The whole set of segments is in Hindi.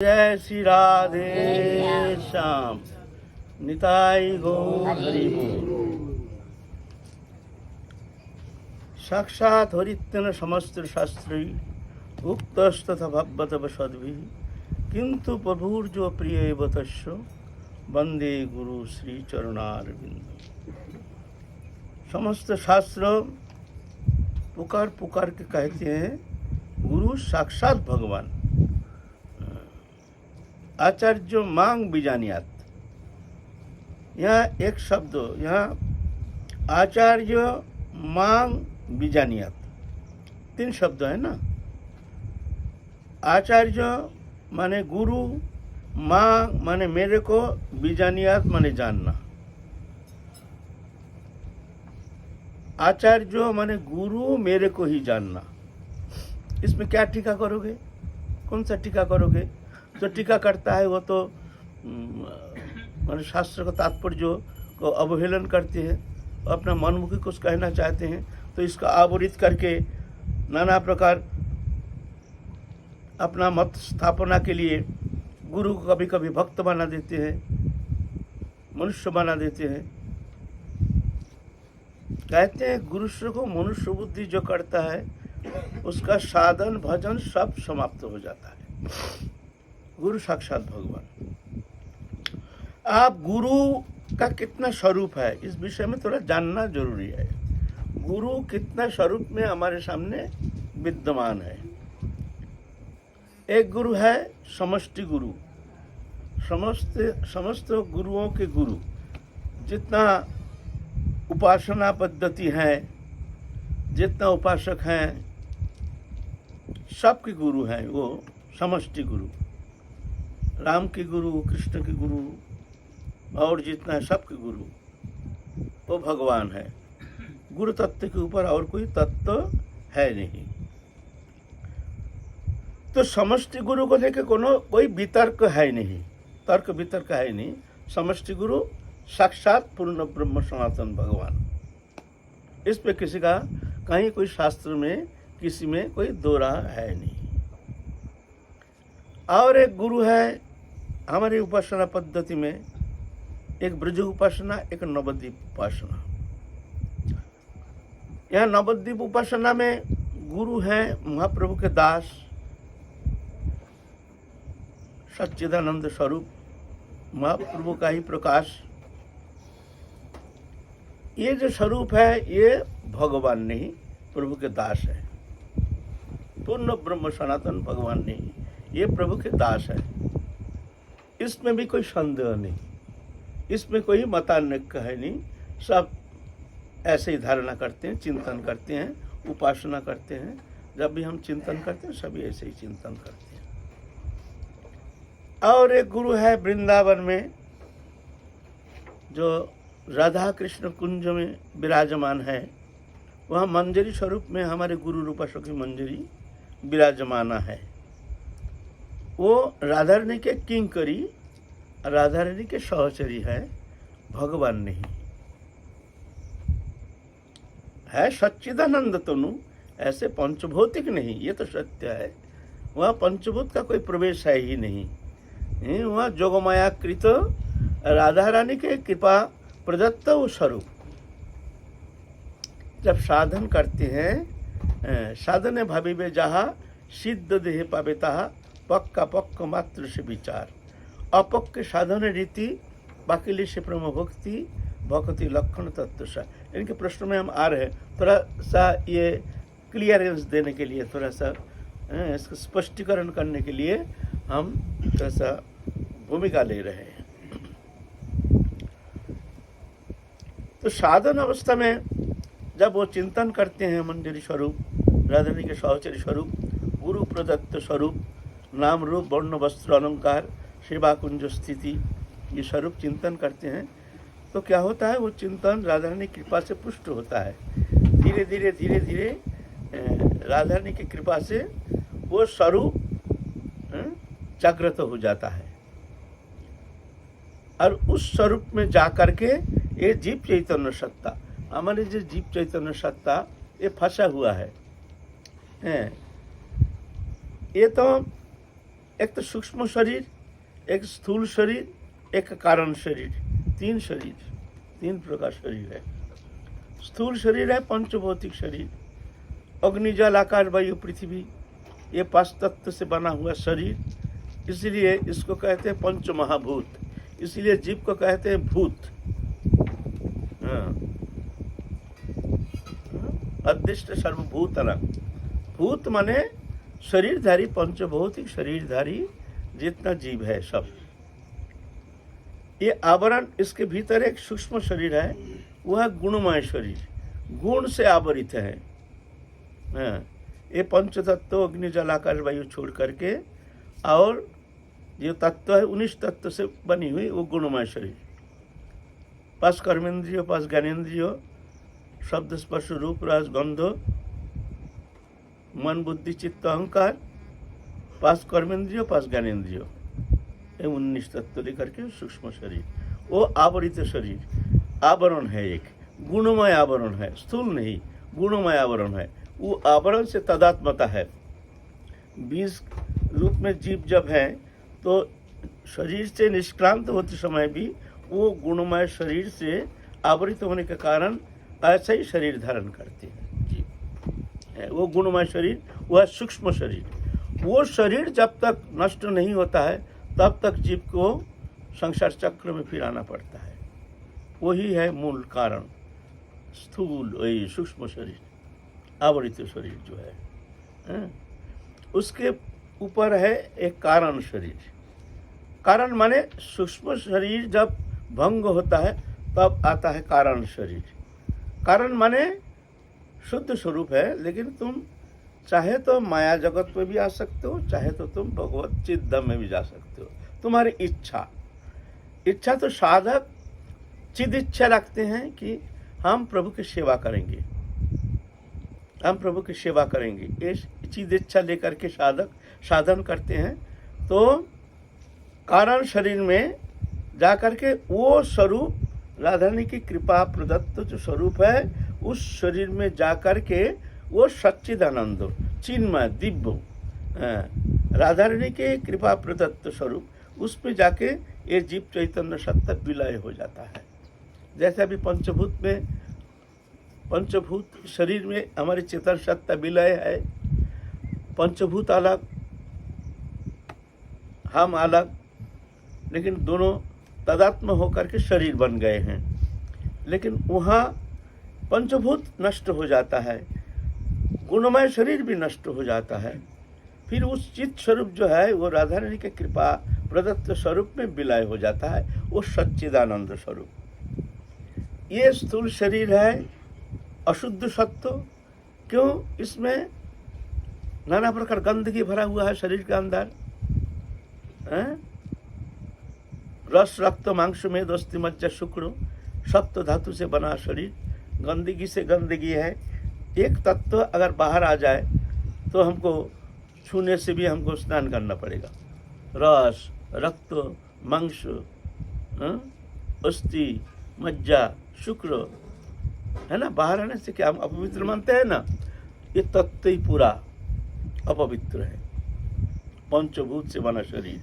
जय श्री राधे श्याम निताई गौर हरि बोल। साक्षात हरित्यन समस्त शास्त्री उक्तस्तथा भगवत सद्भि किंतु प्रभुर्जो प्रिय तस्य वंदे गुरु श्री चरणारविंद। समस्त शास्त्र पुकार पुकार के कहते हैं गुरु साक्षात भगवान। आचार्य मांग बीजानियात, यहाँ एक शब्द, यहाँ आचार्य मांग बीजानियात, तीन शब्द है ना। आचार्य माने गुरु, मांग माने मेरे को, बीजानियात माने जानना। आचार्य माने गुरु मेरे को ही जानना। इसमें क्या टीका करोगे? कौन सा टीका करोगे? जो टीका करता है वो तो माने शास्त्र का तात्पर्य को अवहेलन करते हैं, अपना मनमुखी कुछ कहना चाहते हैं तो इसका आवरित करके नाना प्रकार अपना मत स्थापना के लिए गुरु को कभी कभी भक्त बना देते हैं, मनुष्य बना देते हैं। कहते हैं गुरु को मनुष्य बुद्धि जो करता है उसका साधन भजन सब समाप्त हो जाता है। गुरु साक्षात भगवान। आप गुरु का कितना स्वरूप है इस विषय में थोड़ा जानना जरूरी है। गुरु कितना स्वरूप में हमारे सामने विद्यमान है। एक गुरु है समष्टि गुरु, समस्त गुरुओं के गुरु। जितना उपासना पद्धति है, जितना उपासक हैं, सबके गुरु हैं वो समष्टि गुरु। राम के गुरु, कृष्ण के गुरु और जितना है सबके गुरु वो भगवान है। गुरु तत्व के ऊपर और कोई तत्व है नहीं। तो समष्टि गुरु को लेकर कोई वितर्क है नहीं, तर्क वितर्क है नहीं। समष्टि गुरु साक्षात पूर्ण ब्रह्म सनातन भगवान। इस पे किसी का कहीं कोई शास्त्र में किसी में कोई दो राह है नहीं। और एक गुरु है हमारी उपासना पद्धति में, एक ब्रज उपासना, एक नवद्वीप उपासना। यहाँ नवद्वीप उपासना में गुरु हैं महाप्रभु के दास, सच्चिदानंद स्वरूप, महाप्रभु का ही प्रकाश। ये जो स्वरूप है ये भगवान नहीं, प्रभु के दास है। पूर्ण ब्रह्म सनातन भगवान नहीं, ये प्रभु के दास है। इसमें भी कोई संदेह नहीं, इसमें कोई मतानैक्य है नहीं। सब ऐसे ही धारणा करते हैं, चिंतन करते हैं, उपासना करते हैं। जब भी हम चिंतन करते हैं सभी ऐसे ही चिंतन करते हैं। और एक गुरु है वृंदावन में जो राधा कृष्ण कुंज में विराजमान है। वहाँ मंजरी स्वरूप में हमारे गुरु रूपाशों की मंजरी विराजमाना है। वो राधा रानी के किंकरी, राधा रानी के सहचरी है, भगवान नहीं है। सच्चिदानंद तनु, ऐसे पंचभौतिक नहीं, ये तो सत्य है। वहाँ पंचभूत का कोई प्रवेश है ही नहीं। वहाँ जोगमाया कृत राधा रानी के कृपा प्रदत्त वो स्वरूप। जब साधन करते हैं, साधने भाविबे जहा सिद्ध देह पावेता पक्का पक्का मात्र से विचार। अपक्के साधन रीति बाकिले से प्रेम भक्ति भक्ति लक्षण तत्व सा। इनके प्रश्न में हम आ रहे हैं, थोड़ा सा ये क्लियरेंस देने के लिए, थोड़ा सा इसका स्पष्टीकरण करने के लिए हम थोड़ा सा भूमिका ले रहे हैं। तो साधन अवस्था में जब वो चिंतन करते हैं मंजरी स्वरूप, राधा रानी के सहचरी स्वरूप, गुरु प्रदत्त स्वरूप, नाम रूप वर्ण वस्त्र अलंकार सेवा कुंज स्थिति, ये स्वरूप चिंतन करते हैं तो क्या होता है? वो चिंतन राधा रानी की कृपा से पुष्ट होता है। धीरे धीरे धीरे धीरे राधा रानी की कृपा से वो स्वरूप जागृत हो जाता है। और उस स्वरूप में जा करके ये जीव चैतन्य सत्ता, हमारे जो जीव चैतन्य सत्ता ये फंसा हुआ है। ये तो एक तो सूक्ष्म शरीर, एक स्थूल शरीर, एक कारण शरीर, तीन शरीर, तीन प्रकार शरीर है। स्थूल शरीर है पंचभौतिक शरीर, अग्नि जल आकाश वायु पृथ्वी, ये पांच तत्व से बना हुआ शरीर, इसलिए इसको कहते हैं पंच महाभूत, इसलिए जीव को कहते हैं भूत। अदृष्ट सर्वभूतनां, भूत माने शरीरधारी, पंचभौतिक शरीरधारी जितना जीव है सब। ये आवरण, इसके भीतर एक सूक्ष्म शरीर है, वह गुणमय शरीर, गुण से आवरित है। ये पंच तत्व अग्नि जल आकाश वायु छोड़ करके और जो तत्व है 19 तत्व से बनी हुई वो गुणमय शरीर। पांच कर्मेंद्रियों, पांच ज्ञानेन्द्रियों, शब्द स्पर्श रूप रस गंध, मन बुद्धि चित्त अहंकार, पांच कर्मेंद्रियों, पांच ज्ञानेन्द्रियों, ये 19 तत्व लेकर के सूक्ष्म शरीर, वो आवरित शरीर, आवरण है, एक गुणमय आवरण है, स्थूल नहीं, गुणमय आवरण है। वो आवरण से तदात्मता है। बीज रूप में जीव जब है तो शरीर से निष्क्रांत होते समय भी वो गुणमय शरीर से आवृत होने के कारण ऐसा ही शरीर धारण करते हैं जीव। वो गुणमय शरीर, वह सूक्ष्म शरीर, वो शरीर जब तक नष्ट नहीं होता है तब तक जीव को संसार चक्र में फिर आना पड़ता है। वही है मूल कारण, स्थूल वही सूक्ष्म शरीर, आवृत शरीर जो है। उसके ऊपर है एक कारण शरीर। कारण माने सूक्ष्म शरीर जब भंग होता है तब आता है कारण शरीर। कारण माने शुद्ध स्वरूप है, लेकिन तुम चाहे तो माया जगत में भी आ सकते हो, चाहे तो तुम भगवत चिद्धाम में भी जा सकते हो, तुम्हारी इच्छा। इच्छा तो साधक चिद इच्छा रखते हैं कि हम प्रभु की सेवा करेंगे, हम प्रभु की सेवा करेंगे, ये चिद इच्छा लेकर के साधक साधन करते हैं। तो कारण शरीर में जा करके वो स्वरूप, राधा रानी की कृपा प्रदत्त जो स्वरूप है, उस शरीर में जा करके वो सच्चिदानंद चिन्मय दिव्य राधा रानी के कृपा प्रदत्त स्वरूप, उस पे जाके ये जीव चैतन्य सत्ता विलय हो जाता है। जैसे अभी पंचभूत में, पंचभूत शरीर में हमारी चेतन सत्ता विलय है, पंचभूत अलग, हम अलग, लेकिन दोनों तदात्म होकर के शरीर बन गए हैं। लेकिन वहाँ पंचभूत नष्ट हो जाता है, गुणमय शरीर भी नष्ट हो जाता है, फिर उस चित्त स्वरूप जो है वो राधा रानी के कृपा प्रदत्त स्वरूप में विलय हो जाता है, वो सच्चिदानंद स्वरूप। ये स्थूल शरीर है अशुद्ध सत्व। क्यों? इसमें नाना प्रकार गंदगी भरा हुआ है शरीर के अंदर। रस रक्त मांस मेद अस्थि मज्जा शुक्र, सप्त धातु से बना शरीर, गंदगी से गंदगी है। एक तत्व अगर बाहर आ जाए तो हमको छूने से भी हमको स्नान करना पड़ेगा। रस रक्त मांस अस्थि मज्जा शुक्र है ना, बाहर आने से क्या हम अपवित्र मानते हैं ना, ये तत्व ही पूरा अपवित्र है, पंचभूत से बना शरीर।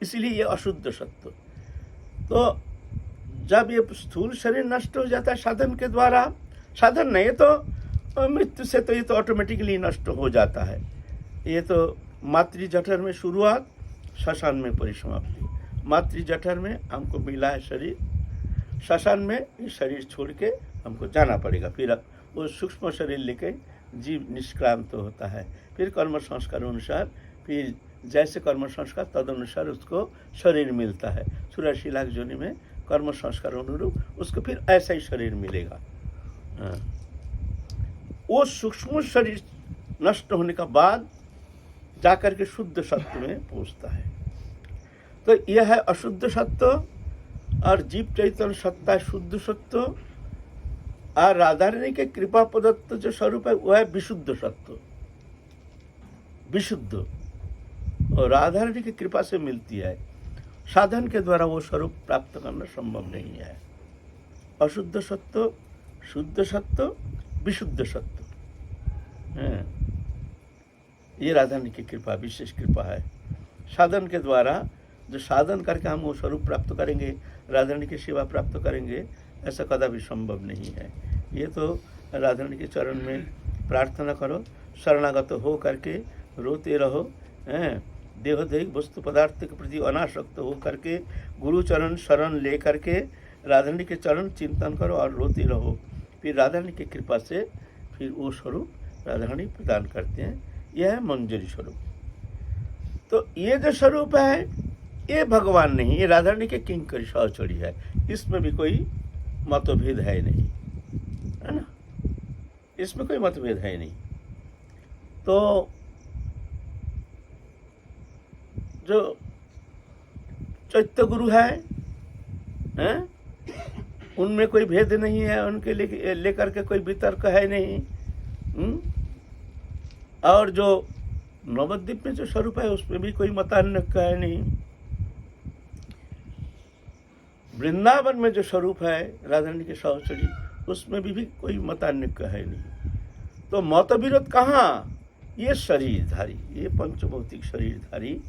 इसीलिए ये अशुद्ध सत्व। तो जब ये स्थूल शरीर नष्ट हो जाता है साधन के द्वारा, साधन नहीं तो मृत्यु से तो ये तो ऑटोमेटिकली नष्ट हो जाता है। ये तो मातृ जठर में शुरुआत, श्मशान में परिसमाप्ति। मातृ जठर में हमको मिला है शरीर, श्मशान में ये शरीर छोड़ के हमको जाना पड़ेगा। फिर वो सूक्ष्म शरीर लेके जीव निष्क्रांत होता है। फिर कर्म संस्कार अनुसार, फिर जैसे कर्म संस्कार तद अनुसार उसको शरीर मिलता है। 84 लाख योनि में कर्म संस्कार अनुरूप उसको फिर ऐसा ही शरीर मिलेगा। वो सूक्ष्म शरीर नष्ट होने का बाद जाकर के शुद्ध सत्व में पहुंचता है। तो यह है अशुद्ध सत्व, और जीव चैतन्य सत्ता है शुद्ध सत्व, और राधा रानी के कृपा प्रदत्त जो स्वरूप है वह है विशुद्ध सत्व। विशुद्ध और राधा रानी की कृपा से मिलती है, साधन के द्वारा वो स्वरूप प्राप्त करना संभव नहीं है। अशुद्ध सत्व, शुद्ध सत्व, विशुद्ध सत्व। ये राधा रानी की कृपा, विशेष कृपा है। साधन के द्वारा जो साधन करके हम वो स्वरूप प्राप्त करेंगे, राधा रानी की सेवा प्राप्त करेंगे, ऐसा कदापि संभव नहीं है। ये तो राधा रानी के चरण में प्रार्थना करो, शरणागत हो करके रोते रहो, हैं, देहोदैहिक वस्तु पदार्थ के प्रति अनासक्त हो करके गुरु चरण शरण ले करके राधा रानी के चरण चिंतन करो और रोते रहो। फिर राधा रानी की कृपा से फिर वो स्वरूप राधा रानी प्रदान करते हैं। यह है मंजरी स्वरूप। तो ये जो स्वरूप है ये भगवान नहीं, ये राधा रानी के किंकरी सहचरी है। इसमें भी कोई मतभेद है नहीं, है ना, इसमें कोई मतभेद है नहीं। तो जो चैत्य गुरु है, उनमें कोई भेद नहीं है, उनके लेकर के कोई वितर्क है नहीं। और जो नवद्वीप में जो स्वरूप है उसमें भी कोई मतान्वय है नहीं। वृंदावन में जो स्वरूप है राधा रानी के सहचरी, उसमें भी कोई मतान्वय है नहीं। तो मत विरोध कहाँ? ये शरीरधारी, ये पंचभौतिक शरीरधारी,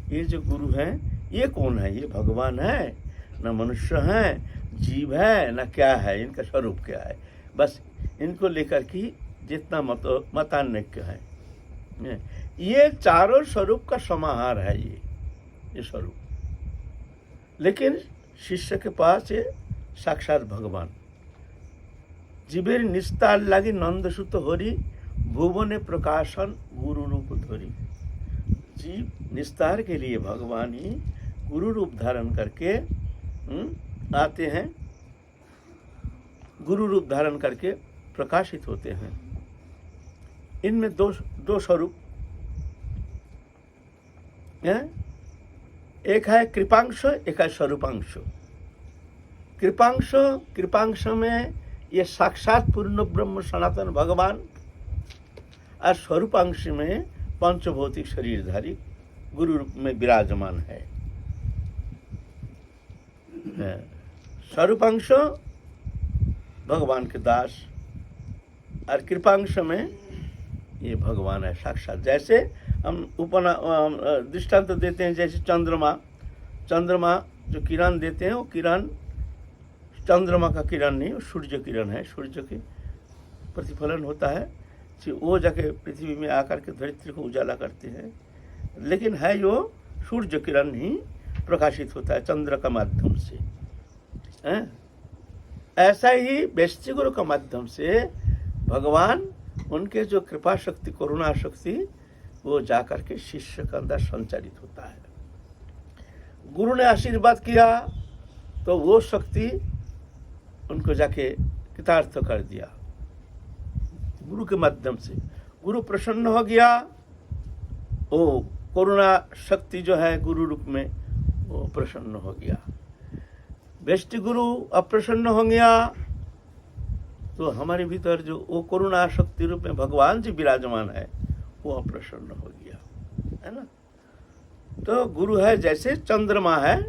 ये जो गुरु हैं ये कौन है? ये भगवान है, न मनुष्य है, जीव है, न क्या है, इनका स्वरूप क्या है। बस इनको लेकर के जितना मतान्वय है, ये चारों स्वरूप का समाहार है ये स्वरूप। लेकिन शिष्य के पास ये साक्षात भगवान। जीवेर निस्तार लागी नंदसुत हरि, भुवने प्रकाशन गुरु रूप धरि। जीव निस्तार के लिए भगवान ही गुरु रूप धारण करके आते हैं, गुरु रूप धारण करके प्रकाशित होते हैं। इनमें दो स्वरूप हैं, एक है कृपांश, एक है स्वरूपांश। कृपांश में ये साक्षात पूर्ण ब्रह्म सनातन भगवान, और स्वरूपांश में पंचभौतिक शरीरधारी गुरु रूप में विराजमान है। स्वरूपांश भगवान के दास, और कृपांश में ये भगवान है साक्षात। जैसे हम दृष्टांत देते हैं, जैसे चंद्रमा जो किरण देते हैं, वो किरण चंद्रमा का किरण नहीं, वो सूर्य किरण है। सूर्य के प्रतिफलन होता है, वो जाके पृथ्वी में आकर के धरित्री को उजाला करते हैं। लेकिन है जो सूर्य किरण ही प्रकाशित होता है चंद्र का माध्यम से। ऐसा ही वैश्य गुरु का माध्यम से भगवान, उनके जो कृपा शक्ति, करुणा शक्ति, वो जाकर के शिष्य के अंदर संचालित होता है। गुरु ने आशीर्वाद किया तो वो शक्ति उनको जाके कृतार्थ कर दिया गुरु के माध्यम से। गुरु प्रसन्न हो गया, वो करुणा शक्ति जो है गुरु रूप में वो प्रसन्न हो गया। वैष्णव गुरु अप्रसन्न हो गया तो हमारे भीतर जो वो करुणा शक्ति रूप में भगवान जी विराजमान है, वो अप्रसन्न हो गया, है ना। तो गुरु है जैसे चंद्रमा है,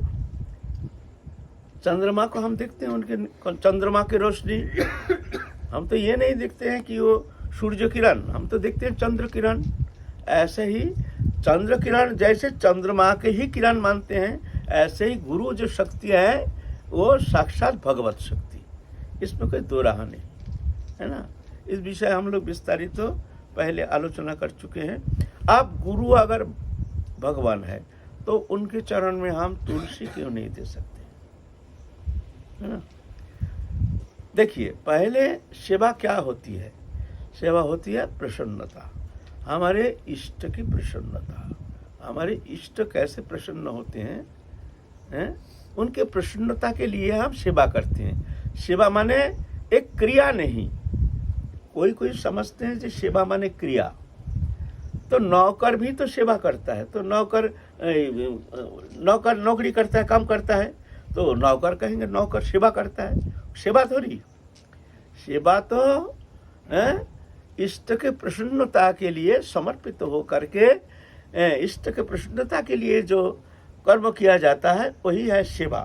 चंद्रमा को हम देखते हैं, उनके चंद्रमा की रोशनी। हम तो ये नहीं देखते हैं कि वो सूर्य किरण, हम तो देखते हैं चंद्र किरण। ऐसे ही चंद्र किरण जैसे चंद्रमा के ही किरण मानते हैं, ऐसे ही गुरु जो शक्ति है वो साक्षात भगवत शक्ति। इसमें कोई दो राह नहीं, है ना। इस विषय हम लोग विस्तारित तो पहले आलोचना कर चुके हैं। अब गुरु अगर भगवान है तो उनके चरण में हम तुलसी क्यों नहीं दे सकते, है ना। देखिए, पहले सेवा क्या होती है? सेवा होती है प्रसन्नता, हमारे इष्ट की प्रसन्नता। हमारे इष्ट कैसे प्रसन्न होते हैं? उनके प्रसन्नता के लिए हम सेवा करते हैं। सेवा माने एक क्रिया नहीं। कोई समझते हैं कि सेवा माने क्रिया। तो नौकर भी तो सेवा करता है। तो नौकर नौकरी करता है, काम करता है, तो नौकर कहेंगे नौकर सेवा करता है। सेवा थोड़ी, सेवा तो इष्ट के प्रसन्नता के लिए समर्पित हो करके, इष्ट के प्रसन्नता के लिए जो कर्म किया जाता है वही है सेवा।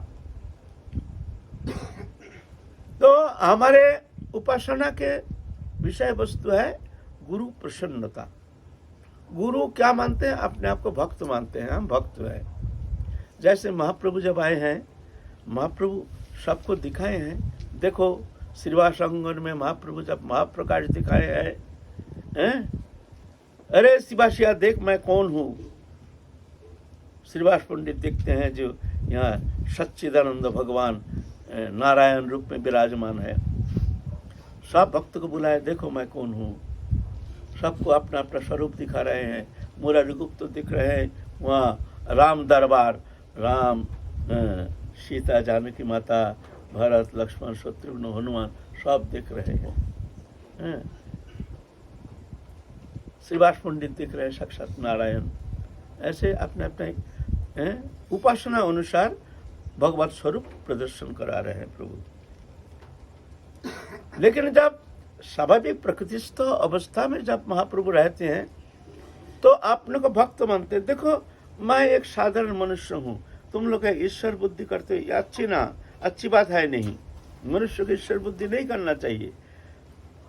तो हमारे उपासना के विषय वस्तु है गुरु प्रसन्नता। गुरु क्या मानते हैं? अपने आप को भक्त मानते हैं, हम भक्त हैं। जैसे महाप्रभु जब आए हैं, महाप्रभु सबको दिखाए हैं। देखो श्रीवास अंगन में महाप्रभु जब महाप्रकाश दिखाए हैं, अरे शिवाशिया देख मैं कौन हूँ। श्रीवास पंडित देखते हैं जो यहाँ सच्चिदानंद भगवान नारायण रूप में विराजमान है। सब भक्त को बुलाए, देखो मैं कौन हूँ। सबको अपना अपना स्वरूप दिखा रहे हैं। मुरारीगुप्त तो दिख रहे हैं वहाँ राम दरबार, राम, सीता, जानकी माता, भरत, लक्ष्मण, शत्रुघ्न, हनुमान सब दिख रहे हैं। श्रीवास पंडित दिख रहे हैं साक्षात नारायण। ऐसे अपने अपने उपासना अनुसार भगवत स्वरूप प्रदर्शन करा रहे हैं प्रभु। लेकिन जब स्वाभाविक प्रकृतिस्थ अवस्था में जब महाप्रभु रहते हैं तो अपने को भक्त मानते। देखो मैं एक साधारण मनुष्य हूँ, तुम लोग ईश्वर बुद्धि करते हो, अच्छी बात है नहीं। मनुष्य को ईश्वर बुद्धि नहीं करना चाहिए।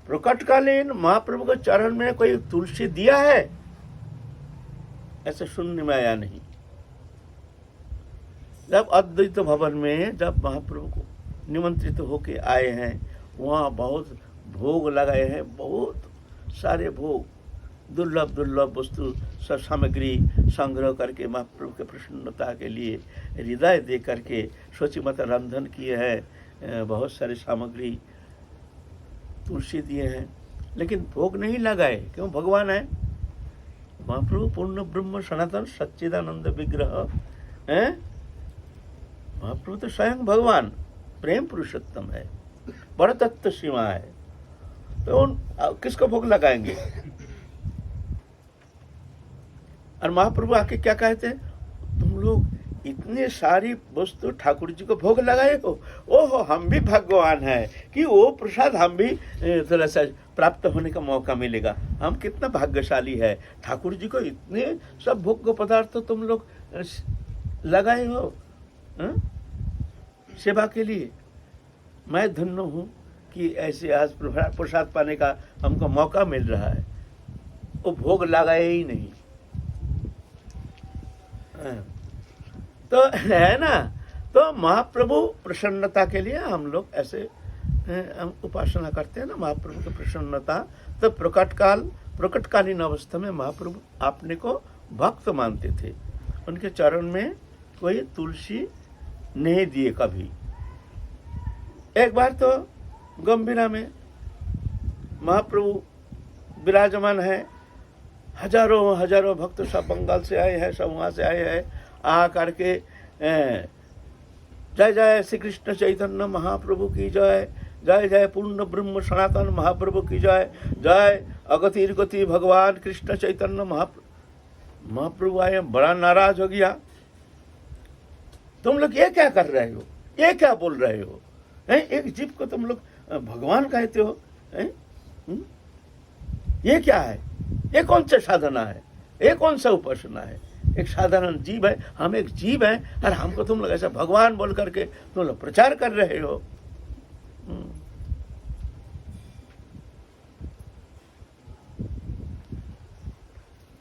प्रकटकालीन महाप्रभु के चरण में कोई तुलसी दिया है ऐसे सुनने में आया नहीं। जब अद्वैत भवन में जब महाप्रभु को निमंत्रित होके आए हैं, वहाँ बहुत भोग लगाए हैं, बहुत सारे भोग, दुर्लभ वस्तु सब सामग्री संग्रह करके महाप्रभु के प्रसन्नता के लिए हृदय दे करके सोचिमत रंधन किए हैं। बहुत सारी सामग्री तुलसी दिए हैं, लेकिन भोग नहीं लगाए। क्यों? भगवान है महाप्रभु, पूर्ण ब्रह्म सनातन सच्चिदानंद विग्रह है। महाप्रभु तो स्वयं भगवान प्रेम पुरुषोत्तम है, बड़ा तत्व सीमा है। तो उन किसको भोग लगाएंगे? और महाप्रभु आके क्या कहते हैं? तुम लोग इतने सारी वस्तु ठाकुर जी को भोग लगाए हो। ओहो, हम भी भाग्यवान है कि वो प्रसाद हम भी थोड़ा सा प्राप्त होने का मौका मिलेगा। हम कितना भाग्यशाली है, ठाकुर जी को इतने सब भोग पदार्थ तुम लोग लगाए हो सेवा के लिए। मैं धन्य हूँ कि ऐसे आज प्रसाद पाने का हमको मौका मिल रहा है। वो भोग लगाए ही नहीं। तो है ना, तो महाप्रभु प्रसन्नता के लिए हम लोग ऐसे हम उपासना करते हैं ना, महाप्रभु की प्रसन्नता। तो प्रकटकालीन अवस्था में महाप्रभु अपने को भक्त मानते थे। उनके चरण में कोई तुलसी नहीं दिए कभी। एक बार तो गंभीरा में महाप्रभु विराजमान है, हजारों भक्त सब बंगाल से आए हैं, सब वहाँ से आए हैं। आ करके जय जय श्री कृष्ण चैतन्य महाप्रभु की जय, जय जय पूर्ण ब्रह्म सनातन महाप्रभु की जय, जय अगतिर गति भगवान कृष्ण चैतन्य महाप्रभु आए। बड़ा नाराज हो गया, तुम लोग ये क्या कर रहे हो, ये क्या बोल रहे हो? एक जीव को तुम लोग भगवान कहते हो? ये क्या है? ये कौन सा साधना है? ये कौन सा उपासना है? एक साधारण जीव है, हम एक जीव हैं, और हमको तुम लोग ऐसा भगवान बोल करके तुम लोग प्रचार कर रहे हो।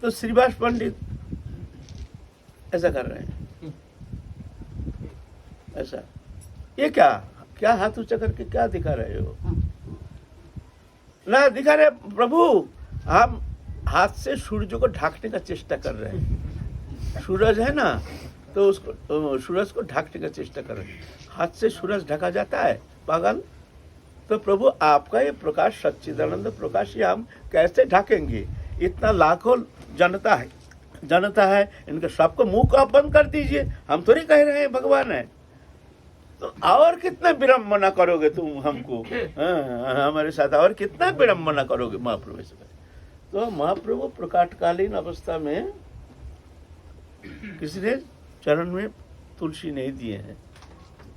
तो श्रीवास पंडित ऐसा कर रहे हैं। ऐसा ये क्या हाथ ऊंचा करके क्या दिखा रहे हो? ना दिखा रहे प्रभु, हम हाथ से सूरज को ढकने का चेष्टा कर रहे हैं। सूरज है ना, तो उसको सूरज को ढकने का चेष्टा कर रहे हैं। हाथ से सूरज ढका जाता है पागल? तो प्रभु आपका ये प्रकाश सच्चिदानंद प्रकाश ये हम कैसे ढकेंगे? इतना लाखों जनता है, इनके सबको मुंह को आप बंद कर दीजिए। हम थोड़ी कह रहे हैं भगवान है। तो और कितना विडम्बना करोगे तुम हमको? हमारे साथ और कितना विडम्बना करोगे महाप्रभु से? तो महाप्रभु प्रकाशकालीन अवस्था में किसी ने चरण में तुलसी नहीं दिए हैं,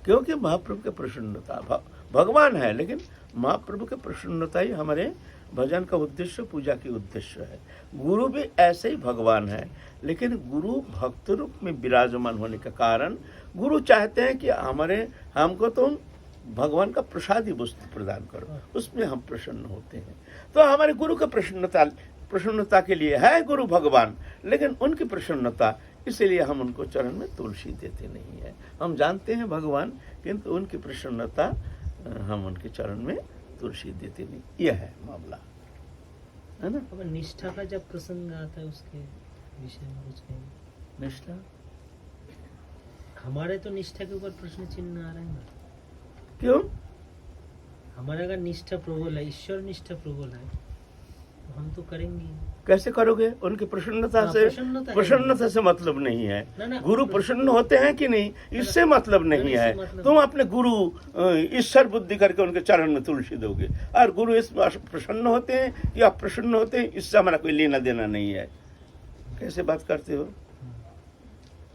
क्योंकि महाप्रभु के प्रसन्नता भगवान है, लेकिन महाप्रभु के प्रसन्नता ही हमारे भजन का उद्देश्य, पूजा की उद्देश्य है। गुरु भी ऐसे ही भगवान है, लेकिन गुरु भक्त रूप में विराजमान होने के कारण गुरु चाहते हैं कि हमको तुम भगवान का प्रसादी वस्तु प्रदान करो, उसमें हम प्रसन्न होते हैं। तो हमारे गुरु की प्रसन्नता प्रसन्नता के लिए है गुरु भगवान, लेकिन उनकी प्रसन्नता, इसीलिए हम उनको चरण में तुलसी देते नहीं है। हम जानते हैं भगवान, किंतु उनकी प्रसन्नता हम उनके चरण में तुलसी देते नहीं। यह है मामला, है ना। अब निष्ठा का जब प्रसंग आता है उसके विषय में कुछ कहेंगे? निष्ठा, हमारे तो निष्ठा के ऊपर प्रश्न चिन्ह आ रहे हैं ना। क्यों? हमारा अगर निष्ठा प्रबल है, ईश्वर निष्ठा प्रबल है, तो हम तो करेंगे। कैसे करोगे? उनकी प्रसन्नता हाँ, से, प्रसन्नता से मतलब नहीं है। ना, गुरु प्रसन्न होते हैं कि नहीं, इससे मतलब नहीं है। तुम अपने गुरु ईश्वर बुद्धि करके उनके चरण में तुलसी दोगे, और गुरु इस प्रसन्न होते हैं या प्रसन्न होते हैं, इससे हमारा कोई लेना देना नहीं है। कैसे बात करते हो?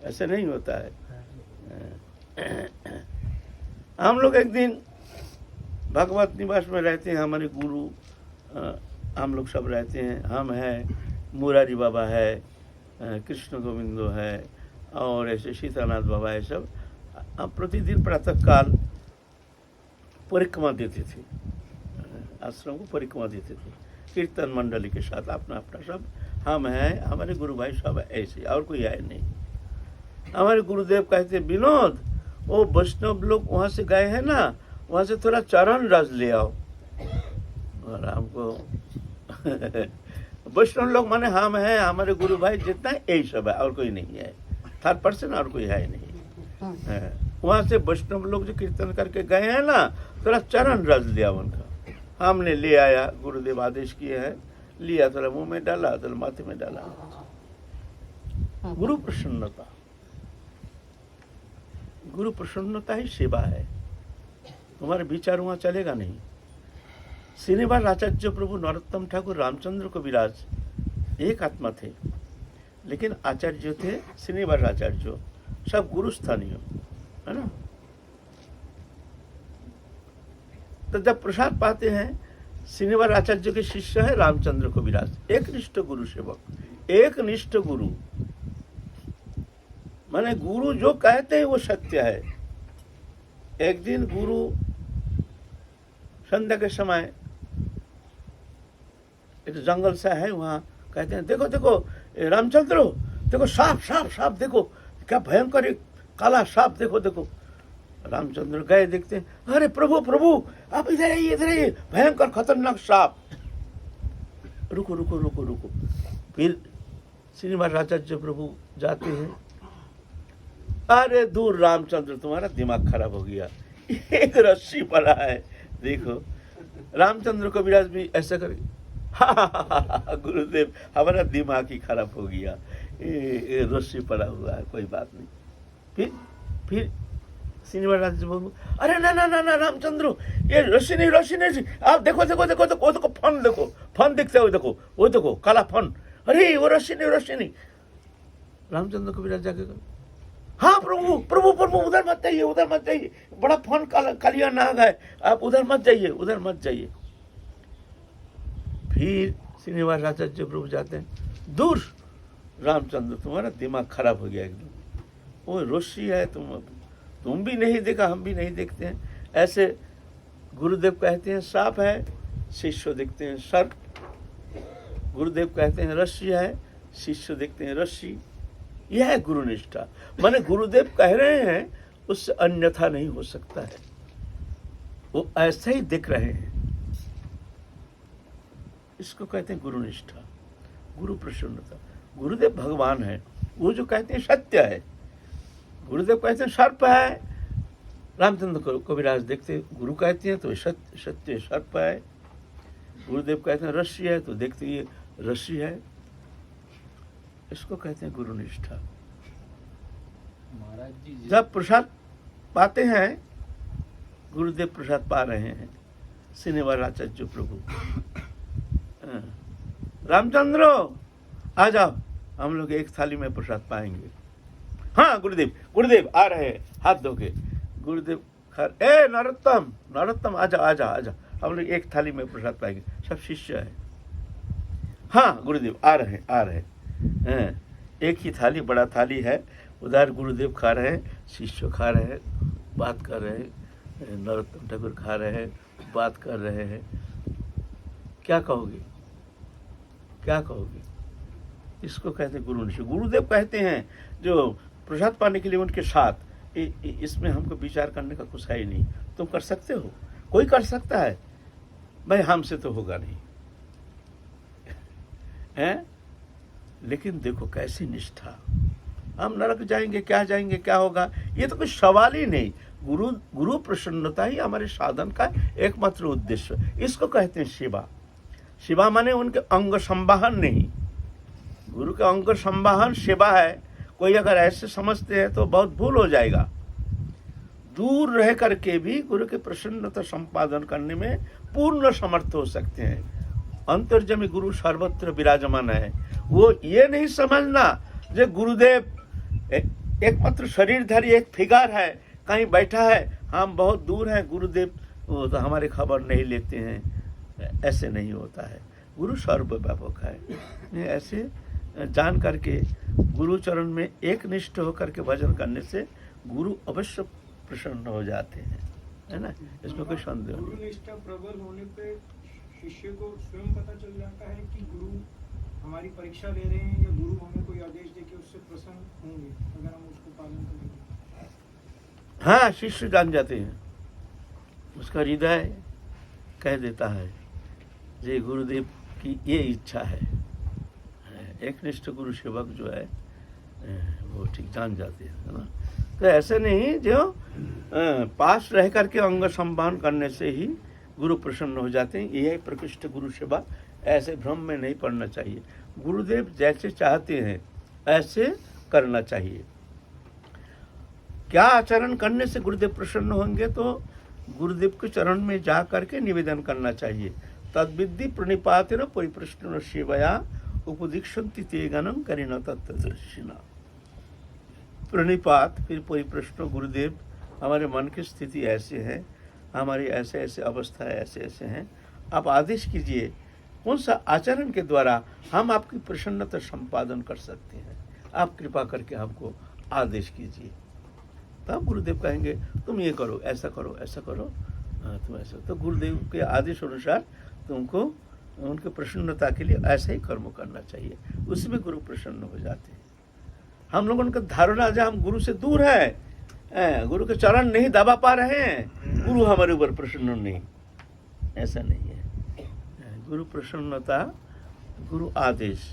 ऐसे नहीं होता है। हम लोग एक दिन भगवत निवास में रहते हैं, हमारे गुरु हम लोग सब रहते हैं। हम हैं, मुरारी बाबा है, कृष्ण गोविंदो है, और ऐसे सीतानाथ बाबा है सब। हम प्रतिदिन प्रातः काल परिक्रमा देते थे, आश्रम को परिक्रमा देते थे कीर्तन मंडली के साथ, अपना अपना सब। हम हैं, हमारे गुरु भाई सब ऐसे, और कोई है नहीं। हमारे गुरुदेव कहते, विनोद, वो वैष्णव लोग वहाँ से गए हैं ना, वहाँ से थोड़ा चरण रस ले आओ। और हमको वैष्णव लोग माने हम हैं, हमारे गुरु भाई जितना यही सब है, और कोई नहीं है। 3% और कोई है नहीं। वहाँ से वैष्णव लोग जो कीर्तन करके गए हैं ना, थोड़ा चरण रस लिया उनका। हमने ले आया, गुरुदेव आदेश किए हैं, लिया, थोड़ा मुंह में डाला, थोड़ा माथे में डाला। गुरु प्रसन्नता, गुरु प्रसन्नता ही सेवा है। तुम्हारे विचार वहाँ चलेगा नहीं। श्रीनिवास आचार्य प्रभु नरोत्तम ठाकुर रामचंद्र कविराज एक आत्मा थे, लेकिन आचार्य थे श्रीनिवास आचार्य, सब गुरु स्थानीय, है ना। तो जब प्रसाद पाते हैं, श्रीनिवास आचार्य के शिष्य है रामचंद्र कविराज, एक निष्ठ गुरु सेवक, एक निष्ठ गुरु। माने गुरु जो कहते हैं वो सत्य है। एक दिन गुरु संध्या के समय एक जंगल सा है, वहाँ कहते हैं, देखो देखो रामचंद्र, देखो सांप सांप सांप, देखो क्या भयंकर एक काला सांप, देखो देखो। रामचंद्र गए, देखते हैं, अरे प्रभु प्रभु आप इधर आइए, इधर आइए, भयंकर खतरनाक सांप। रुको रुको रुको रुको। फिर श्रीनिवास आचार्य प्रभु जाते हैं, अरे दूर रामचंद्र, तुम्हारा दिमाग खराब हो गया, एक रस्सी पड़ा है, देखो। रामचंद्र कविराज भी ऐसा करके, गुरुदेव हमारा दिमाग ही खराब हो गया, ये रस्सी पड़ा हुआ है, कोई बात नहीं। फिर श्रीनिवास बोलो, अरे ना ना ना ना रामचंद्र, ये रस्सी नहीं, आप देखो देखो देखो देखो, वो देखो फन, देखो फन दिखता है, वो देखो काला फन, अरे वो रस्सी नहीं। रामचंद्र कविराज जाके, हाँ प्रभु प्रभु प्रभु, उधर मत जाइए, बड़ा फन कालिया नाग है, आप उधर मत जाइए। फिर श्रीनिवास आचार्य प्रभु जाते हैं, दूर रामचंद्र, तुम्हारा दिमाग खराब हो गया एकदम, वो रस्सी है, तुम भी नहीं देखा, हम भी नहीं देखते हैं। ऐसे गुरुदेव कहते हैं सांप है, शिष्य देखते हैं सर्प। गुरुदेव कहते हैं रस्सी है, शिष्य देखते हैं रस्सी। यह है गुरुनिष्ठा। माने गुरुदेव कह रहे हैं, उससे अन्यथा नहीं हो सकता है, वो ऐसे ही दिख रहे हैं। इसको कहते हैं गुरुनिष्ठा, गुरु प्रसन्नता। गुरुदेव भगवान है, वो जो कहते हैं सत्य है। गुरुदेव कहते हैं सर्प है, रामचंद्र कविराज देखते, गुरु कहते हैं तो सत्य सर्प है। गुरुदेव कहते हैं रस्सी है, तो देखते ये रस्सी है। इसको कहते हैं गुरुनिष्ठा। महाराज जी जब प्रसाद पाते हैं, गुरुदेव प्रसाद पा रहे हैं, श्रीनिवास आचार्य प्रभु, रामचंद्र आ जाओ, हम लोग एक थाली में प्रसाद पाएंगे। हाँ गुरुदेव आ रहे हैं, हाथ धो के। गुरुदेव ए नरोत्तम आ जाओ, हम लोग एक थाली में प्रसाद पाएंगे, सब शिष्य है। हाँ गुरुदेव आ रहे हैं। एक ही थाली, बड़ा थाली है, उधर गुरुदेव खा रहे हैं, शिष्य खा रहे हैं, बात कर रहे हैं, नरोत्तम ठाकुर खा रहे हैं, बात कर रहे हैं। क्या कहोगे? क्या कहोगे? इसको कहते हैं गुरु निष्ठा। गुरुदेव कहते हैं जो प्रसाद पाने के लिए उनके साथ इसमें हमको विचार करने का कुछ है ही नहीं। तुम कर सकते हो, कोई कर सकता है भाई, हमसे तो होगा नहीं है। लेकिन देखो कैसी निष्ठा, हम नरक जाएंगे क्या, जाएंगे क्या होगा, ये तो कोई सवाल ही नहीं। गुरु प्रसन्नता ही हमारे साधन का एकमात्र उद्देश्य। इसको कहते हैं सेवा। सेवा माने उनके अंग संवाहन नहीं, गुरु के अंग संवाहन सेवा है। कोई अगर ऐसे समझते हैं तो बहुत भूल हो जाएगा। दूर रह करके भी गुरु के प्रसन्नता संपादन करने में पूर्ण समर्थ हो सकते हैं। अंतर्जमी गुरु सर्वत्र विराजमान है। वो ये नहीं समझना जो गुरुदेव एकमात्र शरीरधारी एक फिगर है, कहीं बैठा है, हम बहुत दूर हैं, गुरुदेव वो तो हमारे खबर नहीं लेते हैं, ऐसे नहीं होता है। गुरु सर्वव्यापक है। ऐसे जान करके गुरु चरण में एक निष्ठ होकर के भजन करने से गुरु अवश्य प्रसन्न हो जाते हैं, है ना, इसमें कोई संदेह नहीं। गुरु निष्ठा प्रबल होने पे शिष्य को स्वयं पता चल जाता है कि गुरु हमारी परीक्षा ले रहे हैं, या गुरु हमें कोई आदेश देके उससे प्रसन्न होंगे अगर हम उसको पालन करेंगे। हाँ, शिष्य जान जाते हैं, उसका हृदय कह देता है जे गुरुदेव की ये इच्छा है। एक निष्ठ गुरु सेवक जो है वो ठीक जान जाते हैं, है ना। तो ऐसे नहीं जो पास रह करके अंग संवाहन करने से ही गुरु प्रसन्न हो जाते हैं, यही प्रकृष्ट गुरु सेवा। ऐसे भ्रम में नहीं पड़ना चाहिए। गुरुदेव जैसे चाहते हैं ऐसे करना चाहिए। क्या आचरण करने से गुरुदेव प्रसन्न होंगे, तो गुरुदेव के चरण में जा करके निवेदन करना चाहिए। तद्विद्धि प्रणिपातेन परिप्रश्न सेवया उपदीक्षन्ति ते गणं करिण तत्तदर्शिना। प्रणिपात फिर परिप्रश्न, गुरुदेव हमारे मन की स्थिति ऐसे है, हमारी ऐसे ऐसे अवस्था ऐसे ऐसे हैं, आप आदेश कीजिए कौन सा आचरण के द्वारा हम आपकी प्रसन्नता संपादन कर सकते हैं, आप कृपा करके हमको आदेश कीजिए। तब गुरुदेव कहेंगे तुम ये करो, ऐसा करो, ऐसा करो, तुम ऐसा। तो गुरुदेव के आदेश अनुसार तुमको उनके प्रसन्नता के लिए ऐसा ही कर्म करना चाहिए, उसमें गुरु प्रसन्न हो जाते हैं। हम लोगों का धारणा जब हम गुरु से दूर है, गुरु के चरण नहीं दबा पा रहे हैं, गुरु हमारे ऊपर प्रसन्न नहीं, ऐसा नहीं है। गुरु प्रसन्नता, गुरु आदेश,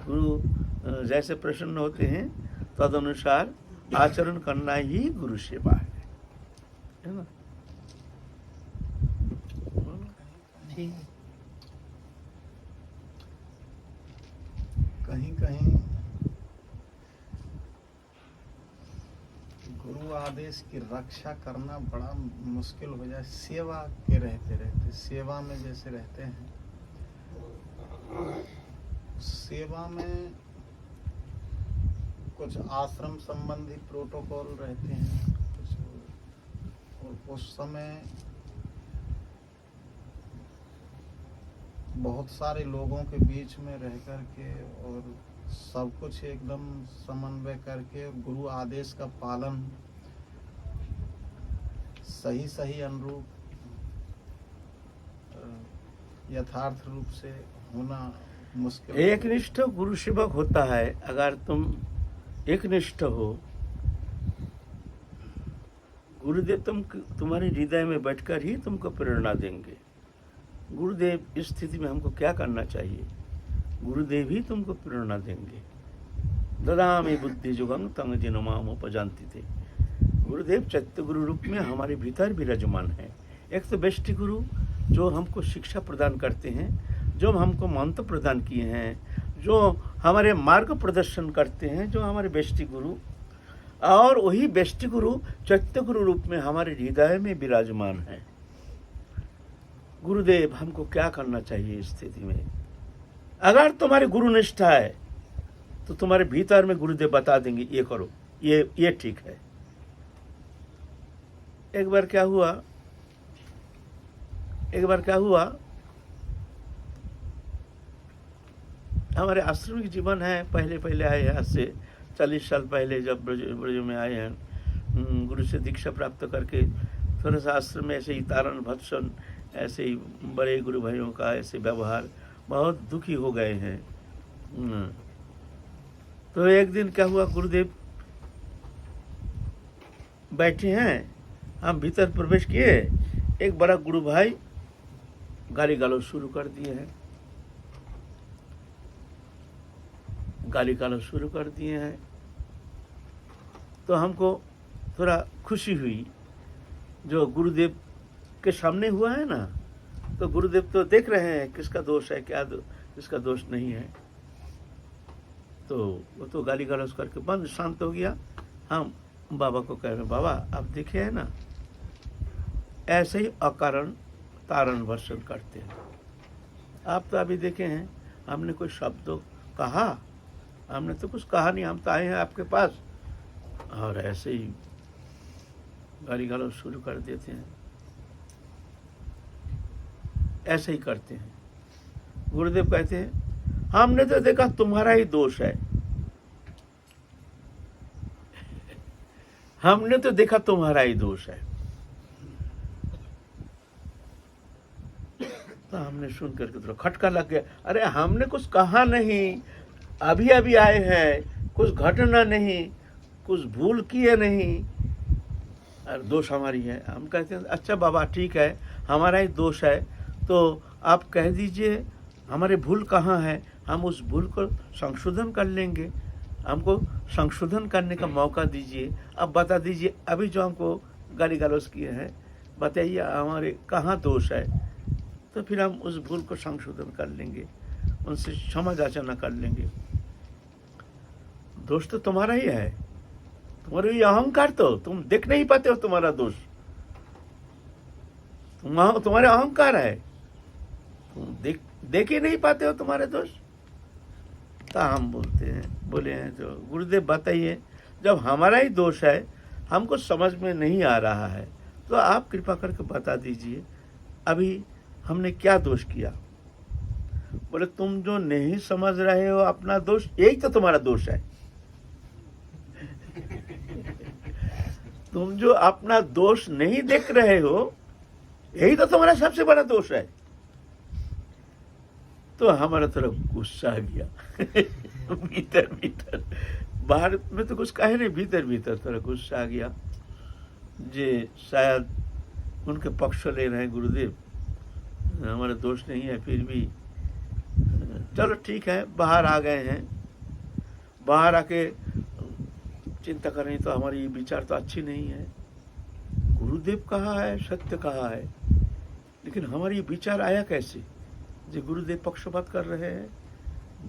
गुरु जैसे प्रसन्न होते हैं तद अनुसार आचरण करना ही गुरु सेवा है ना। ठीक है। कहीं कहीं गुरु आदेश की रक्षा करना बड़ा मुश्किल हो जाए। सेवा के रहते रहते, सेवा में जैसे रहते हैं, सेवा में कुछ आश्रम संबंधी प्रोटोकॉल रहते हैं कुछ, और उस समय बहुत सारे लोगों के बीच में रह कर के और सब कुछ एकदम समन्वय करके गुरु आदेश का पालन सही अनुरूप यथार्थ रूप से होना मुश्किल। एक निष्ठ गुरु सेवक होता है। अगर तुम एक निष्ठ हो, गुरुदेव तुम्हारे हृदय में बैठकर ही तुमको प्रेरणा देंगे। गुरुदेव इस स्थिति में हमको क्या करना चाहिए, गुरुदेव ही तुमको प्रेरणा देंगे। ददामि बुद्धि जुगं तंग जिनमाम उपजानती थे। गुरुदेव चैत्य गुरु रूप में हमारे भीतर विराजमान है। एक तो बेष्टि गुरु जो हमको शिक्षा प्रदान करते हैं, जो हमको मंत्र प्रदान किए हैं, जो हमारे मार्ग प्रदर्शन करते हैं, जो हमारे बेष्टि गुरु, और वही बेष्टि गुरु चैत्य गुरु रूप में हमारे हृदय में विराजमान है। गुरुदेव हमको क्या करना चाहिए इस स्थिति में। अगर तुम्हारी गुरु निष्ठा है तो तुम्हारे भीतर में गुरुदेव बता देंगे ये करो, ये ठीक है। एक बार क्या हुआ, हमारे आश्रमिक जीवन है, पहले आए हैं, आज से 40 साल पहले जब ब्रज में आए हैं, गुरु से दीक्षा प्राप्त करके थोड़ा सा आश्रम में ऐसे ही तारण भत्सन, ऐसे ही बड़े गुरु भाइयों का ऐसे व्यवहार, बहुत दुखी हो गए हैं। तो एक दिन क्या हुआ, गुरुदेव बैठे हैं, हम भीतर प्रवेश किए, एक बड़ा गुरु भाई गाली गलौज शुरू कर दिए हैं, गाली गलौज शुरू कर दिए हैं। तो हमको थोड़ा खुशी हुई, जो गुरुदेव के सामने हुआ है ना, तो गुरुदेव तो देख रहे हैं किसका दोष है, क्या किसका दोष नहीं है। तो वो तो गाली गलौज करके बंद, शांत हो गया। हम बाबा को कह रहे हैं, बाबा आप देखे हैं ना, ऐसे ही अकारण तारण वर्षण करते हैं। आप तो अभी देखे हैं, हमने कोई शब्द कहा, हमने तो कुछ कहा नहीं, हम तो आए हैं आपके पास और ऐसे ही गाली गलौज शुरू कर देते हैं, ऐसे ही करते हैं। गुरुदेव कहते हैं, हमने तो देखा तुम्हारा ही दोष है, हमने तो देखा तुम्हारा ही दोष है। तो हमने सुन करके थोड़ा खटका लग गया, अरे हमने कुछ कहा नहीं, अभी अभी आए हैं, कुछ घटना नहीं, कुछ भूल किए नहीं, और दोष हमारी है। हम कहते हैं अच्छा बाबा ठीक है, हमारा ही दोष है, तो आप कह दीजिए हमारे भूल कहाँ है, हम उस भूल को संशोधन कर लेंगे, हमको संशोधन करने का मौका दीजिए। अब बता दीजिए, अभी जो हमको गाली गलौज किए हैं, बताइए हमारे कहाँ दोष है, तो फिर हम उस भूल को संशोधन कर लेंगे, उनसे क्षमा याचना कर लेंगे। दोष तो तुम्हारा ही है, तुम्हारे ये अहंकार, तो तुम देख नहीं पाते हो तुम्हारा दोष, तुम्हारे अहंकार है, तुम देख ही नहीं पाते हो तुम्हारे दोष। तो हम बोले हैं तो गुरुदेव बताइए, जब हमारा ही दोष है, हमको समझ में नहीं आ रहा है, तो आप कृपा करके बता दीजिए अभी हमने क्या दोष किया। बोले तुम जो नहीं समझ रहे हो अपना दोष, यही तो तुम्हारा दोष है। तुम जो अपना दोष नहीं देख रहे हो, यही तो तुम्हारा सबसे बड़ा दोष है। तो हमारा थोड़ा गुस्सा आ गया भीतर भीतर, बाहर में तो कुछ कहे नहीं, भीतर भीतर थोड़ा गुस्सा आ गया, जे शायद उनके पक्ष ले रहे हैं गुरुदेव, हमारा दोष नहीं है, फिर भी चलो ठीक है। बाहर आ गए हैं, बाहर आके चिंता कर रही, तो हमारी विचार तो अच्छी नहीं है, गुरुदेव कहाँ है, सत्य कहाँ है, लेकिन हमारी विचार आया कैसे, जो गुरुदेव पक्षपात कर रहे हैं,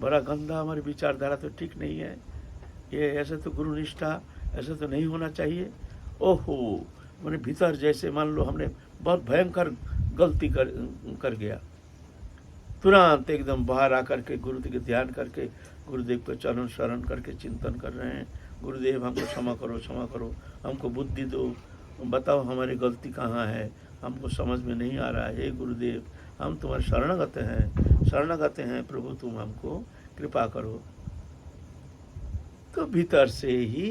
बड़ा गंदा, हमारी विचारधारा तो ठीक नहीं है, ये ऐसे तो गुरु निष्ठा ऐसा तो नहीं होना चाहिए। ओहो, मैंने भीतर जैसे मान लो हमने बहुत भयंकर गलती कर गया, तुरंत एकदम बाहर आकर के गुरुदेव के ध्यान करके, गुरुदेव को चरण शरण करके चिंतन कर रहे हैं, गुरुदेव हमको क्षमा करो, क्षमा करो, हमको बुद्धि दो, बताओ हमारी गलती कहाँ है, हमको समझ में नहीं आ रहा है, हे गुरुदेव हम तुम्हारे शरणागत हैं प्रभु, तुम हमको कृपा करो। तो भीतर से ही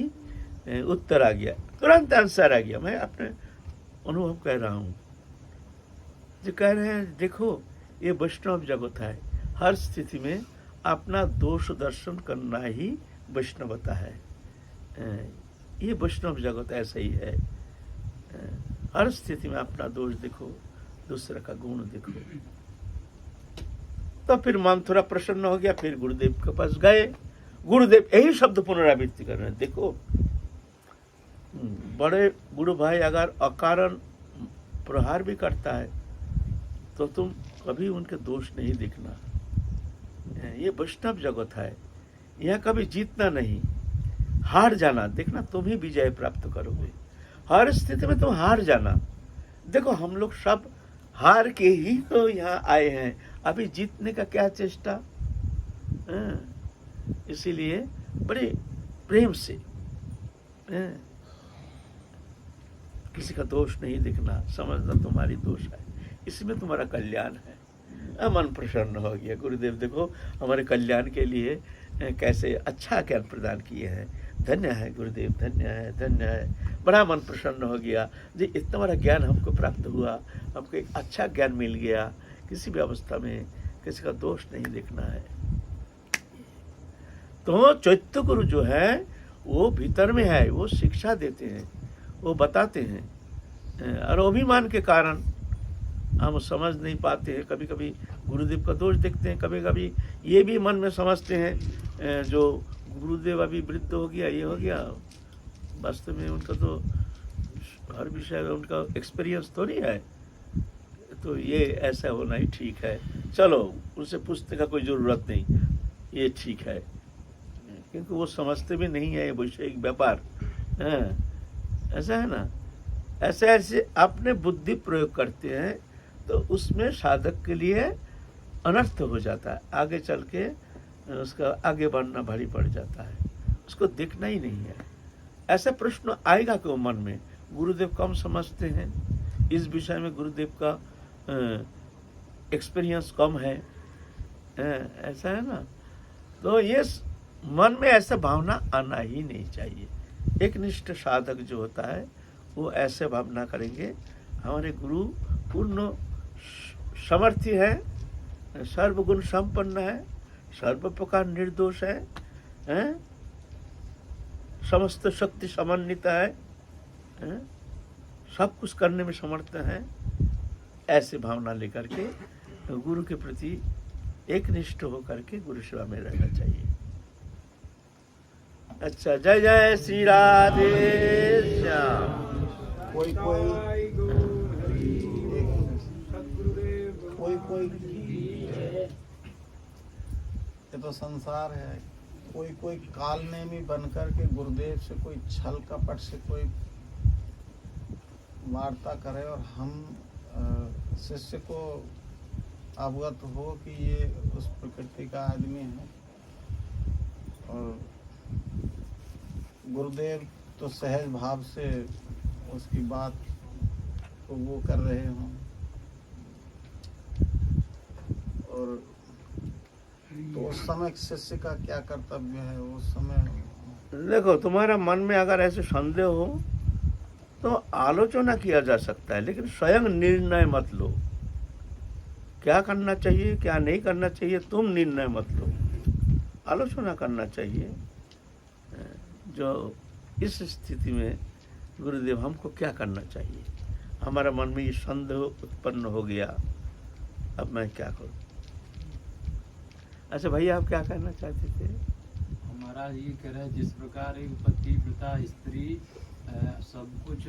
उत्तर आ गया, तुरंत आंसर आ गया। मैं अपने अनुभव कह रहा हूँ, जो कह रहे हैं देखो ये वैष्णव जगत है, हर स्थिति में अपना दोष दर्शन करना ही वैष्णवता है। ये वैष्णव जगत ऐसा ही है, हर स्थिति में अपना दोष देखो, दूसरा का गुण देखो। तो फिर मन थोड़ा प्रसन्न हो गया, फिर गुरुदेव के पास गए, गुरुदेव यही शब्द पुनरावृत्ति कर रहे हैं, देखो बड़े गुरु भाई अगर अकारण प्रहार भी करता है तो तुम कभी उनके दोष नहीं देखना, ये वैष्णव जगत है, यहाँ कभी जीतना नहीं, हार जाना, देखना तुम ही विजय प्राप्त करोगे, हर स्थिति में तुम हार जाना। देखो हम लोग सब हार के ही तो यहाँ आए हैं, अभी जीतने का क्या चेष्टा। इसीलिए बड़े प्रेम से किसी का दोष नहीं दिखना, समझना तुम्हारी दोष है, इसमें तुम्हारा कल्याण है। मन प्रसन्न हो गया, गुरुदेव देखो हमारे कल्याण के लिए कैसे अच्छा ज्ञान प्रदान किए हैं, धन्य है गुरुदेव, धन्य है, धन्य है। बड़ा मन प्रसन्न हो गया जी, इतना बड़ा ज्ञान हमको प्राप्त हुआ, हमको एक अच्छा ज्ञान मिल गया, किसी भी अवस्था में किसी का दोष नहीं देखना है। तो चैत्य गुरु जो है वो भीतर में है, वो शिक्षा देते हैं, वो बताते हैं, और अभिमान के कारण हम समझ नहीं पाते हैं। कभी कभी गुरुदेव का दोष देखते हैं, कभी कभी ये भी मन में समझते हैं जो गुरुदेव अभी वृद्ध हो गया, ये हो गया, वास्तव में उनका तो हर विषय में उनका एक्सपीरियंस तो नहीं है, तो ये ऐसा होना ही ठीक है। चलो उनसे पूछने का कोई ज़रूरत नहीं, ये ठीक है, क्योंकि वो समझते भी नहीं है ये वैषयिक व्यापार। ऐसा है ना, ऐसे ऐसे अपने बुद्धि प्रयोग करते हैं तो उसमें साधक के लिए अनर्थ हो जाता है, आगे चल के उसका आगे बढ़ना भारी पड़ जाता है, उसको देखना ही नहीं है। ऐसा प्रश्न आएगा क्यों मन में? गुरुदेव कम समझते हैं, इस विषय में गुरुदेव का एक्सपीरियंस कम है, ऐसा है ना। तो ये मन में ऐसा भावना आना ही नहीं चाहिए। एक निष्ठ साधक जो होता है वो ऐसे भावना करेंगे, हमारे गुरु पूर्ण समर्थी है, सर्वगुण संपन्न है, सर्व प्रकार निर्दोष है, समस्त शक्ति समन्वित है, सब कुछ करने में समर्थ है। ऐसे भावना लेकर के गुरु के प्रति एक निष्ठ होकर के गुरु सेवा में रहना चाहिए। अच्छा, जय जय श्री राधे श्याम। कोई ये तो संसार है, कोई कालनेमी बनकर के गुरुदेव से कोई छल कपट से कोई वार्ता करे और हम शिष्य को अवगत हो कि ये उस प्रकृति का आदमी है, और गुरुदेव तो सहज भाव से उसकी बात को वो कर रहे हों, और तो उस समय शिष्य का क्या कर्तव्य है उस समय? देखो, तुम्हारा मन में अगर ऐसे संदेह हो तो आलोचना किया जा सकता है, लेकिन स्वयं निर्णय मत लो। क्या करना चाहिए क्या नहीं करना चाहिए तुम निर्णय मत लो, आलोचना करना चाहिए। जो इस स्थिति में गुरुदेव हमको क्या करना चाहिए, हमारा मन में ये संदेह उत्पन्न हो गया, अब मैं क्या करूं? अच्छा भैया, आप क्या कहना चाहते थे? हमारा ये कह रहा है, जिस प्रकार एक पति पिता स्त्री सब कुछ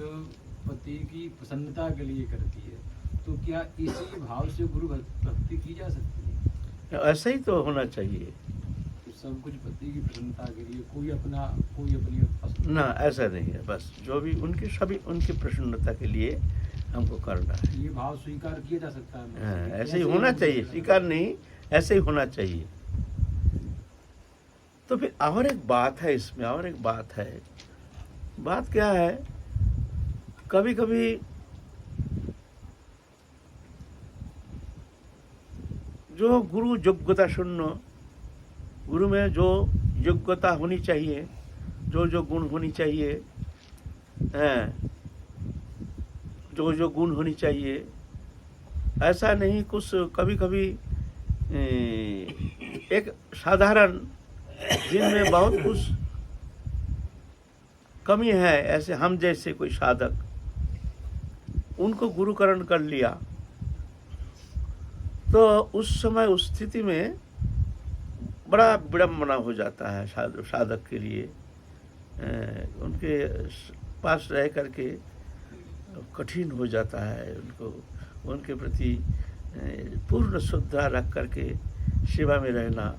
पति की प्रसन्नता के लिए करती है, तो क्या इसी भाव से गुरु भक्ति की जा सकती है? ऐसा ही तो होना चाहिए, तो सब कुछ पति की प्रसन्नता के लिए, कोई अपनी ना, ऐसा नहीं है। बस जो भी उनकी सभी उनकी प्रसन्नता के लिए हमको करना है, ये भाव स्वीकार किया जा सकता है। ऐसे ही होना चाहिए, स्वीकार नहीं, ऐसे ही होना चाहिए। तो फिर और एक बात है इसमें, और एक बात है। बात क्या है, कभी कभी जो गुरु योग्यता शून्य, गुरु में जो योग्यता होनी चाहिए, जो गुण होनी चाहिए, जो गुण होनी चाहिए, ऐसा नहीं कुछ। कभी कभी एक साधारण जिनमें बहुत कुछ कमी है, ऐसे हम जैसे कोई साधक, उनको गुरुकरण कर लिया, तो उस समय उस स्थिति में बड़ा विडम्बना हो जाता है साधक के लिए। उनके पास रह करके कठिन हो जाता है उनको, उनके प्रति पूर्ण श्रद्धा रख करके सेवा में रहना,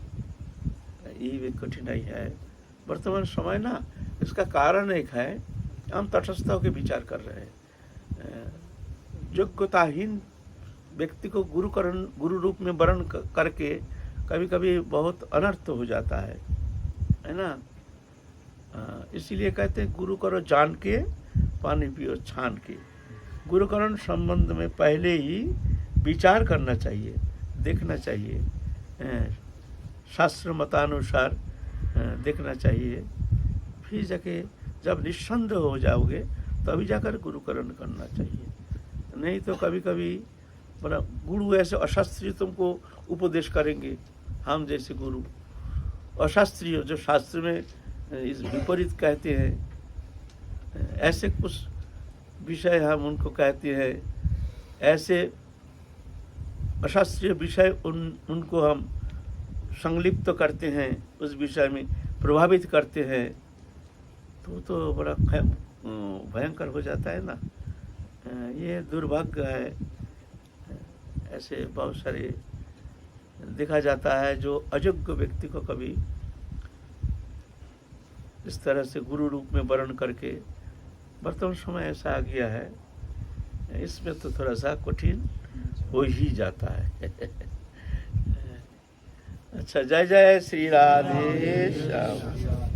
ये भी कठिनाई है वर्तमान समय ना। इसका कारण एक है, हम तटस्थ होकर विचार कर रहे हैं। योग्यताहीन व्यक्ति को गुरु रूप में वर्ण करके कभी कभी बहुत अनर्थ हो जाता है ना। इसीलिए कहते हैं गुरु करो जान के, पानी पियो छान के। गुरुकरण संबंध में पहले ही विचार करना चाहिए, देखना चाहिए, शास्त्र मतानुसार देखना चाहिए। फिर जाके जब निस्संदेह हो जाओगे तभी जाकर गुरुकरण करना चाहिए। नहीं तो कभी कभी बड़ा गुरु ऐसे अशास्त्रीय तुमको उपदेश करेंगे, हम जैसे गुरु अशास्त्रीय जो शास्त्र में इस विपरीत कहते हैं, ऐसे कुछ विषय हम उनको कहते हैं, ऐसे अशास्त्रीय विषय उनको हम संलिप्त करते हैं, उस विषय में प्रभावित करते हैं, तो बड़ा भयंकर हो जाता है ना। ये दुर्भाग्य है। ऐसे बहुत सारे देखा जाता है जो अयोग्य व्यक्ति को कभी इस तरह से गुरु रूप में वर्ण करके, वर्तमान समय ऐसा आ गया है, इसमें तो थोड़ा सा कठिन हो ही जाता है। अच्छा, जय जय श्री राधे श्याम।